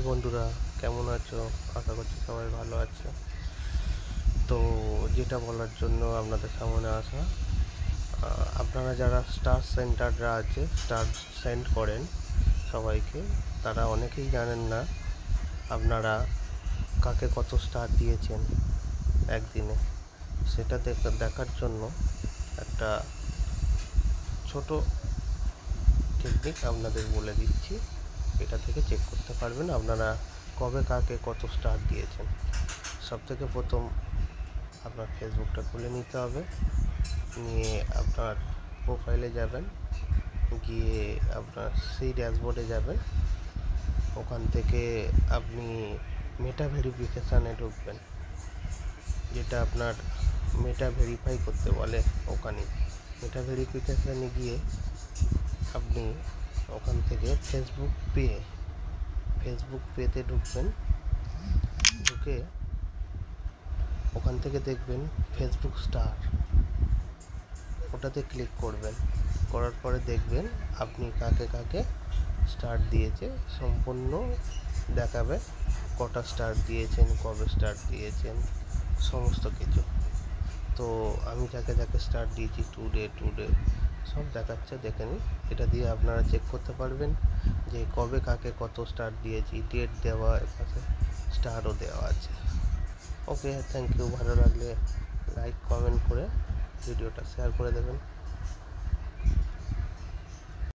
বন্ধুরা, কেমন আছো? আশা করছি সবাই ভালো আছে। তো যেটা বলার জন্য আপনাদের সামনে আসা, আপনারা যারা স্টার সেন্টাররা আছে, স্টার সেন্ড করেন সবাইকে, তারা অনেকেই জানেন না আপনারা কাকে কত স্টার দিয়েছেন একদিনে। সেটা দেখার জন্য একটা ছোট টেকনিক আপনাদের বলে দিচ্ছি। এটা থেকে চেক করতে পারবেন আপনারা কবে কাকে কত স্টার দিয়েছেন। সবথেকে প্রথম আপনার ফেসবুকটা খুলে নিতে হবে, নিয়ে আপনার প্রোফাইলে যাবেন, গিয়ে আপনার সেই ড্যাশবোর্ডে যাবেন। ওখান থেকে আপনি মেটা ভেরিফিকেশানে ঢুকবেন, যেটা আপনার মেটা ভেরিফাই করতে বলে। ওখানে মেটা ভেরিফিকেশানে গিয়ে আপনি ওখান থেকে ফেসবুক পেতে ঢুকবেন। ঢুকে ওখান থেকে দেখবেন ফেসবুক স্টার, ওটাতে ক্লিক করবেন। করার পরে দেখবেন আপনি কাকে কাকে স্টার দিয়েছে সম্পূর্ণ দেখাবে, কটা স্টার দিয়েছেন, কবে স্টার দিয়েছেন, সমস্ত কিছু। তো আমি যাকে যাকে স্টার দিয়েছি টুডে সব দেখাচ্ছে, দেখে নিন। এটা দিয়ে আপনারা চেক করতে পারবেন যে কবে কাকে কত স্টার দিয়েছি, ডেট দেওয়া, এপাশে স্টারও দেওয়া আছে। ওকে, থ্যাংক ইউ। ভালো লাগলে লাইক কমেন্ট করে ভিডিওটা শেয়ার করে দেবেন।